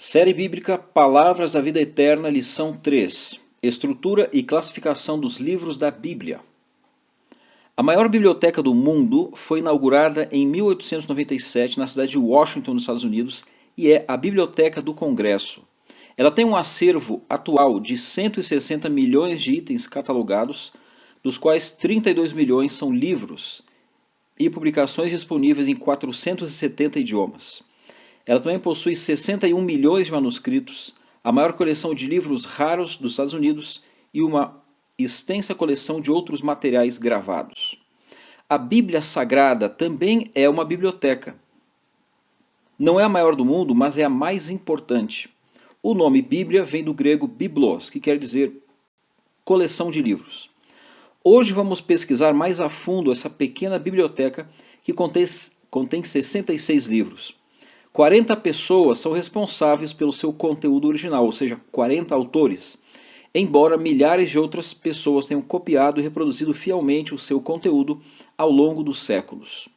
Série Bíblica Palavras da Vida Eterna, lição 3. Estrutura e classificação dos livros da Bíblia. A maior biblioteca do mundo foi inaugurada em 1897 na cidade de Washington, nos Estados Unidos, e é a Biblioteca do Congresso. Ela tem um acervo atual de 160 milhões de itens catalogados, dos quais 32 milhões são livros e publicações disponíveis em 470 idiomas. Ela também possui 61 milhões de manuscritos, a maior coleção de livros raros dos Estados Unidos e uma extensa coleção de outros materiais gravados. A Bíblia Sagrada também é uma biblioteca. Não é a maior do mundo, mas é a mais importante. O nome Bíblia vem do grego biblos, que quer dizer coleção de livros. Hoje vamos pesquisar mais a fundo essa pequena biblioteca que contém 66 livros. 40 pessoas são responsáveis pelo seu conteúdo original, ou seja, 40 autores, embora milhares de outras pessoas tenham copiado e reproduzido fielmente o seu conteúdo ao longo dos séculos.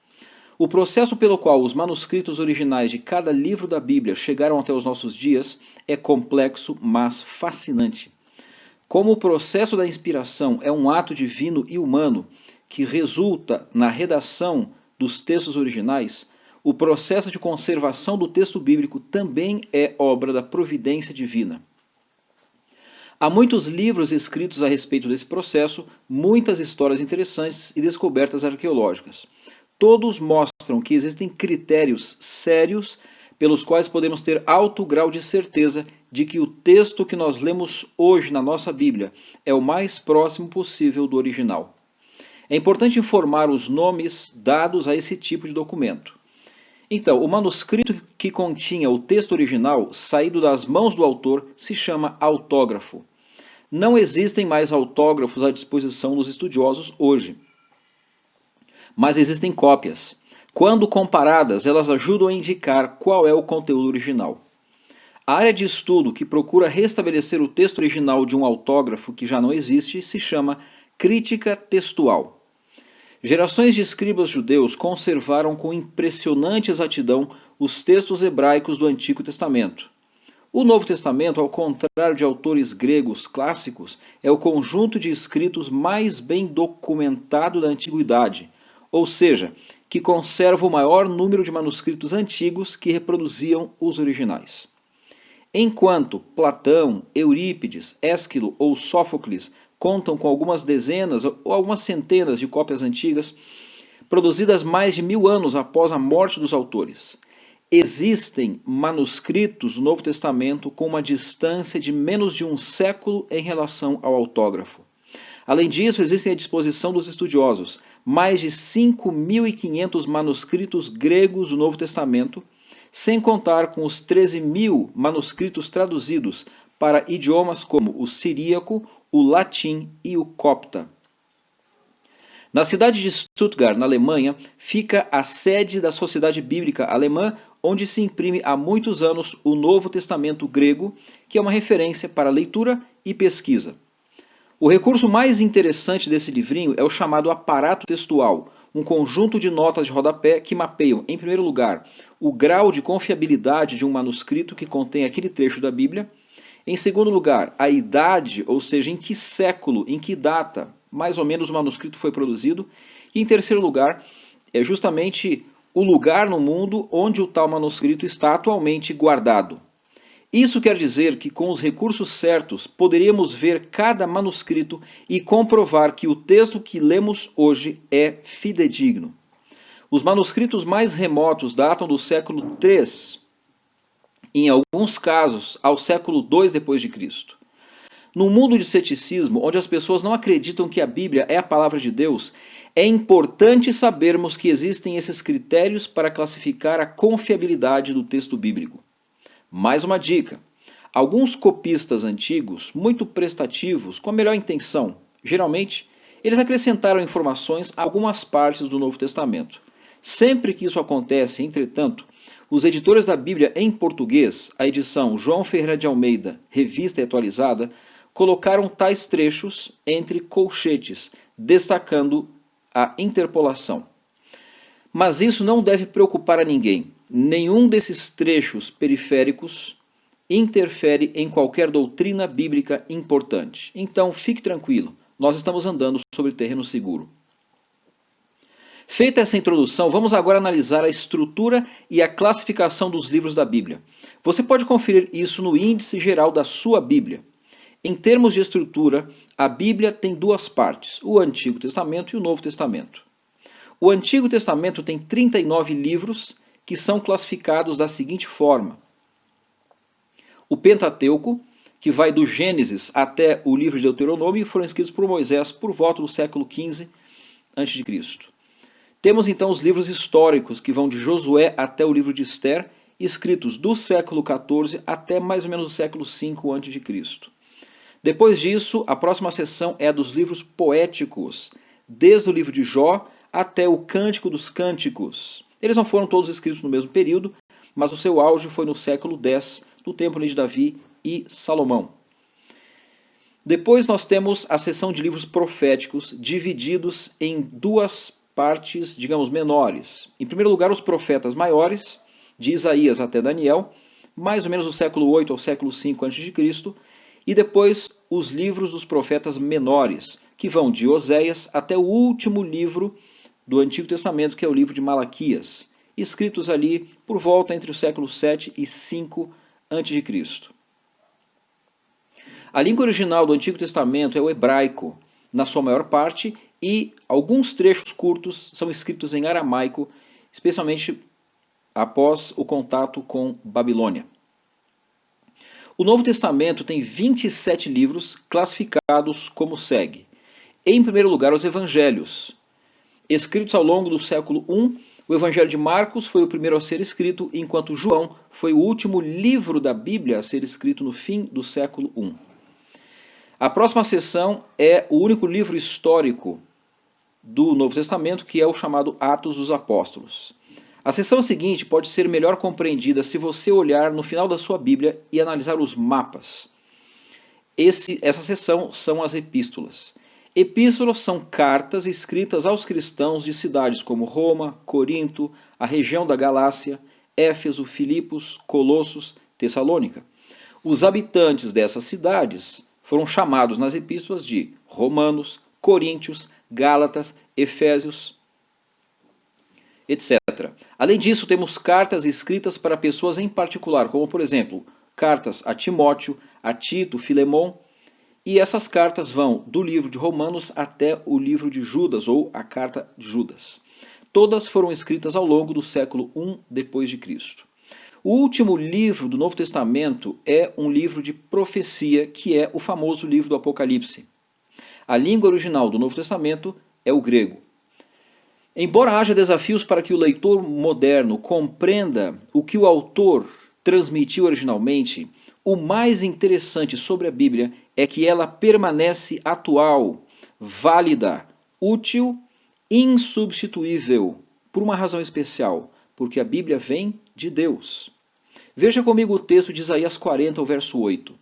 O processo pelo qual os manuscritos originais de cada livro da Bíblia chegaram até os nossos dias é complexo, mas fascinante. Como o processo da inspiração é um ato divino e humano que resulta na redação dos textos originais, o processo de conservação do texto bíblico também é obra da providência divina. Há muitos livros escritos a respeito desse processo, muitas histórias interessantes e descobertas arqueológicas. Todos mostram que existem critérios sérios pelos quais podemos ter alto grau de certeza de que o texto que nós lemos hoje na nossa Bíblia é o mais próximo possível do original. É importante informar os nomes dados a esse tipo de documento. Então, o manuscrito que continha o texto original, saído das mãos do autor, se chama autógrafo. Não existem mais autógrafos à disposição dos estudiosos hoje, mas existem cópias. Quando comparadas, elas ajudam a indicar qual é o conteúdo original. A área de estudo que procura restabelecer o texto original de um autógrafo que já não existe se chama crítica textual. Gerações de escribas judeus conservaram com impressionante exatidão os textos hebraicos do Antigo Testamento. O Novo Testamento, ao contrário de autores gregos clássicos, é o conjunto de escritos mais bem documentado da Antiguidade, ou seja, que conserva o maior número de manuscritos antigos que reproduziam os originais. Enquanto Platão, Eurípides, Ésquilo ou Sófocles contam com algumas dezenas ou algumas centenas de cópias antigas, produzidas mais de 1000 anos após a morte dos autores. Existem manuscritos do Novo Testamento com uma distância de menos de um século em relação ao autógrafo. Além disso, existem à disposição dos estudiosos mais de 5.500 manuscritos gregos do Novo Testamento, sem contar com os 13.000 manuscritos traduzidos para idiomas como o siríaco, o latim e o copta. Na cidade de Stuttgart, na Alemanha, fica a sede da Sociedade Bíblica Alemã, onde se imprime há muitos anos o Novo Testamento grego, que é uma referência para leitura e pesquisa. O recurso mais interessante desse livrinho é o chamado aparato textual, um conjunto de notas de rodapé que mapeiam, em primeiro lugar, o grau de confiabilidade de um manuscrito que contém aquele trecho da Bíblia. Em segundo lugar, a idade, ou seja, em que século, em que data, mais ou menos, o manuscrito foi produzido. E em terceiro lugar, é justamente o lugar no mundo onde o tal manuscrito está atualmente guardado. Isso quer dizer que com os recursos certos poderíamos ver cada manuscrito e comprovar que o texto que lemos hoje é fidedigno. Os manuscritos mais remotos datam do século III, em alguns casos ao século II d.C. No mundo de ceticismo, onde as pessoas não acreditam que a Bíblia é a palavra de Deus, é importante sabermos que existem esses critérios para classificar a confiabilidade do texto bíblico. Mais uma dica: alguns copistas antigos, muito prestativos, com a melhor intenção, geralmente, eles acrescentaram informações a algumas partes do Novo Testamento. Sempre que isso acontece, entretanto, os editores da Bíblia em português, a edição João Ferreira de Almeida, revista e atualizada, colocaram tais trechos entre colchetes, destacando a interpolação. Mas isso não deve preocupar a ninguém. Nenhum desses trechos periféricos interfere em qualquer doutrina bíblica importante. Então, fique tranquilo, nós estamos andando sobre terreno seguro. Feita essa introdução, vamos agora analisar a estrutura e a classificação dos livros da Bíblia. Você pode conferir isso no índice geral da sua Bíblia. Em termos de estrutura, a Bíblia tem duas partes, o Antigo Testamento e o Novo Testamento. O Antigo Testamento tem 39 livros que são classificados da seguinte forma. O Pentateuco, que vai do Gênesis até o livro de Deuteronômio, foram escritos por Moisés por volta do século XV a.C. Temos então os livros históricos, que vão de Josué até o livro de Esther, escritos do século XIV até mais ou menos o século V a.C. Depois disso, a próxima seção é a dos livros poéticos, desde o livro de Jó até o Cântico dos Cânticos. Eles não foram todos escritos no mesmo período, mas o seu auge foi no século X, no tempo de Davi e Salomão. Depois nós temos a seção de livros proféticos, divididos em duas partes, digamos, menores. Em primeiro lugar, os profetas maiores, de Isaías até Daniel, mais ou menos do século 8 ao século 5 a.C., e depois os livros dos profetas menores, que vão de Oséias até o último livro do Antigo Testamento, que é o livro de Malaquias, escritos ali por volta entre o século 7 e 5 a.C. A língua original do Antigo Testamento é o hebraico, na sua maior parte, e alguns trechos curtos são escritos em aramaico, especialmente após o contato com Babilônia. O Novo Testamento tem 27 livros classificados como segue. Em primeiro lugar, os Evangelhos. Escritos ao longo do século I, o Evangelho de Marcos foi o primeiro a ser escrito, enquanto João foi o último livro da Bíblia a ser escrito no fim do século I. A próxima seção é o único livro histórico do Novo Testamento, que é o chamado Atos dos Apóstolos. A seção seguinte pode ser melhor compreendida se você olhar no final da sua Bíblia e analisar os mapas. Essa seção são as epístolas. Epístolas são cartas escritas aos cristãos de cidades como Roma, Corinto, a região da Galácia, Éfeso, Filipos, Colossos, Tessalônica. Os habitantes dessas cidades foram chamados nas epístolas de romanos, coríntios, gálatas, efésios, etc. Além disso, temos cartas escritas para pessoas em particular, como por exemplo, cartas a Timóteo, a Tito, Filemon, e essas cartas vão do livro de Romanos até o livro de Judas, ou a carta de Judas. Todas foram escritas ao longo do século I depois de Cristo. O último livro do Novo Testamento é um livro de profecia, que é o famoso livro do Apocalipse. A língua original do Novo Testamento é o grego. Embora haja desafios para que o leitor moderno compreenda o que o autor transmitiu originalmente, o mais interessante sobre a Bíblia é que ela permanece atual, válida, útil, insubstituível, por uma razão especial, porque a Bíblia vem de Deus. Veja comigo o texto de Isaías 40, o verso 8.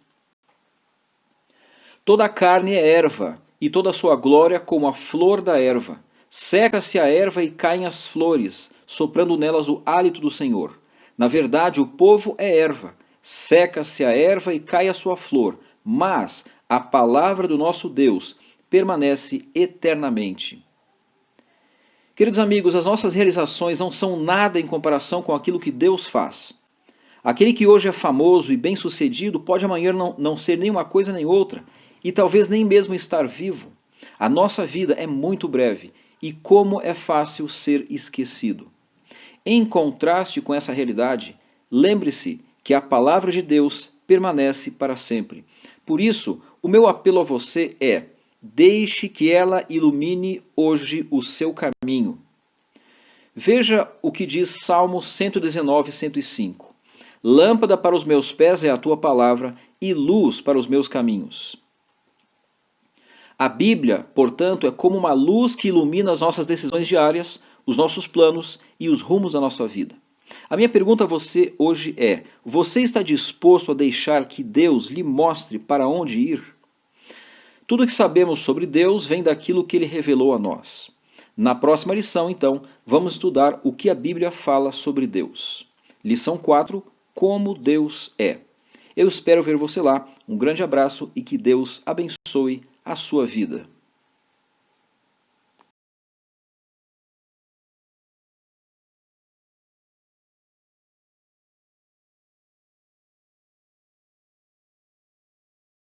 Toda a carne é erva, e toda a sua glória como a flor da erva. Seca-se a erva e caem as flores, soprando nelas o hálito do Senhor. Na verdade, o povo é erva. Seca-se a erva e cai a sua flor, mas a palavra do nosso Deus permanece eternamente. Queridos amigos, as nossas realizações não são nada em comparação com aquilo que Deus faz. Aquele que hoje é famoso e bem-sucedido pode amanhã não ser nem uma coisa nem outra, e talvez nem mesmo estar vivo. A nossa vida é muito breve, e como é fácil ser esquecido. Em contraste com essa realidade, lembre-se que a palavra de Deus permanece para sempre. Por isso, o meu apelo a você é: deixe que ela ilumine hoje o seu caminho. Veja o que diz Salmo 119, 105. Lâmpada para os meus pés é a tua palavra e luz para os meus caminhos. A Bíblia, portanto, é como uma luz que ilumina as nossas decisões diárias, os nossos planos e os rumos da nossa vida. A minha pergunta a você hoje é: você está disposto a deixar que Deus lhe mostre para onde ir? Tudo o que sabemos sobre Deus vem daquilo que Ele revelou a nós. Na próxima lição, então, vamos estudar o que a Bíblia fala sobre Deus. Lição 4, como Deus é. Eu espero ver você lá. Um grande abraço e que Deus abençoe a sua vida.